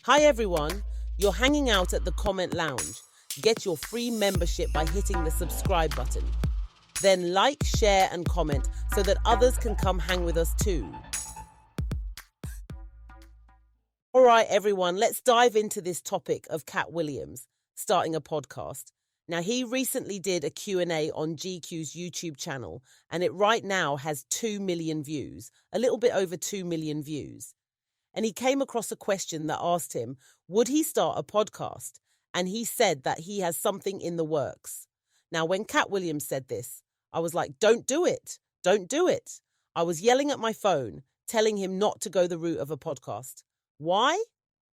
Hi everyone, you're hanging out at the comment lounge. Get your free membership by hitting the subscribe button. Then like, share and comment so that others can come hang with us too. All right everyone, let's dive into this topic of Katt Williams starting a podcast. Now he recently did a Q&A on GQ's YouTube channel and it right now has 2 million views, a little bit over 2 million views. And he came across a question that asked him, would he start a podcast? And he said that he has something in the works. Now, when Katt Williams said this, I was like, don't do it. Don't do it. I was yelling at my phone, telling him not to go the route of a podcast. Why?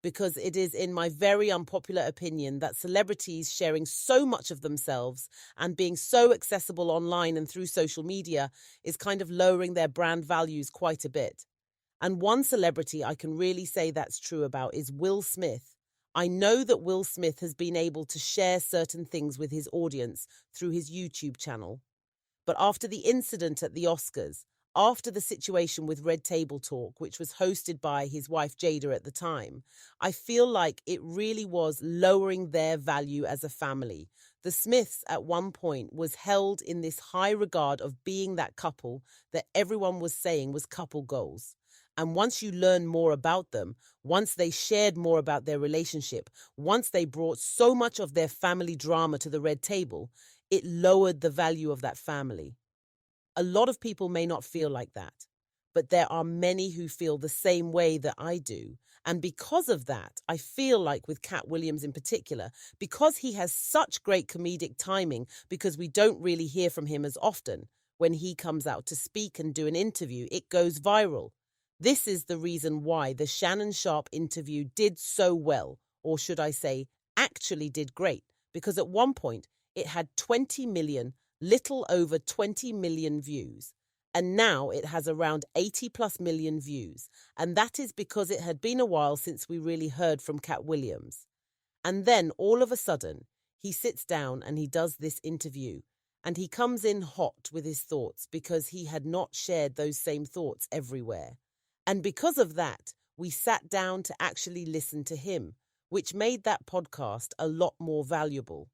Because it is, in my very unpopular opinion, that celebrities sharing so much of themselves and being so accessible online and through social media is kind of lowering their brand values quite a bit. And one celebrity I can really say that's true about is Will Smith. I know that Will Smith has been able to share certain things with his audience through his YouTube channel. But after the incident at the Oscars, after the situation with Red Table Talk, which was hosted by his wife Jada at the time, I feel like it really was lowering their value as a family. The Smiths at one point was held in this high regard of being that couple that everyone was saying was couple goals. And once you learn more about them, once they shared more about their relationship, once they brought so much of their family drama to the red table, it lowered the value of that family. A lot of people may not feel like that, but there are many who feel the same way that I do. And because of that, I feel like with Katt Williams in particular, because he has such great comedic timing, because we don't really hear from him as often, when he comes out to speak and do an interview, it goes viral. This is the reason why the Shannon Sharpe interview did so well, or should I say, actually did great, because at one point it had 20 million, little over 20 million views. And now it has around 80 plus million views. And that is because it had been a while since we really heard from Katt Williams. And then all of a sudden, he sits down and he does this interview. And he comes in hot with his thoughts because he had not shared those same thoughts everywhere. And because of that, we sat down to actually listen to him, which made that podcast a lot more valuable.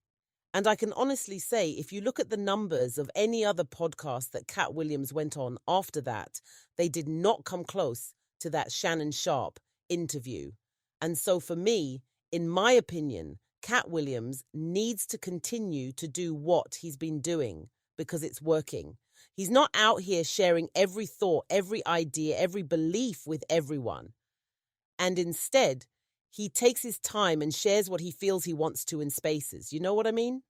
And I can honestly say, if you look at the numbers of any other podcast that Katt Williams went on after that, they did not come close to that Shannon Sharpe interview. And so for me, in my opinion, Katt Williams needs to continue to do what he's been doing because it's working. He's not out here sharing every thought, every idea, every belief with everyone. And instead, he takes his time and shares what he feels he wants to in spaces. You know what I mean?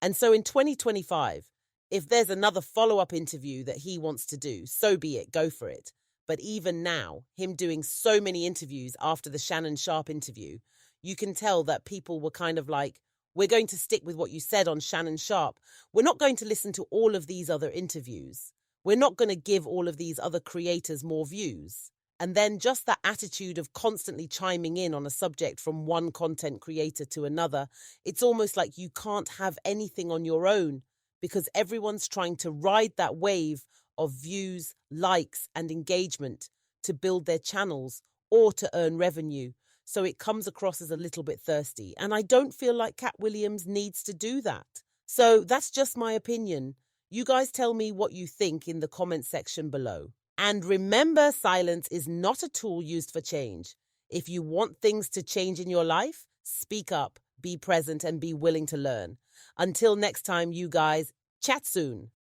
And so in 2025, if there's another follow-up interview that he wants to do, so be it, go for it. But even now, him doing so many interviews after the Shannon Sharpe interview, you can tell that people were kind of like, we're going to stick with what you said on Shannon Sharpe. We're not going to listen to all of these other interviews. We're not going to give all of these other creators more views. And then just that attitude of constantly chiming in on a subject from one content creator to another, it's almost like you can't have anything on your own because everyone's trying to ride that wave of views, likes, and engagement to build their channels or to earn revenue. So it comes across as a little bit thirsty. And I don't feel like Katt Williams needs to do that. So that's just my opinion. You guys tell me what you think in the comment section below. And remember, silence is not a tool used for change. If you want things to change in your life, speak up, be present, and be willing to learn. Until next time, you guys, chat soon.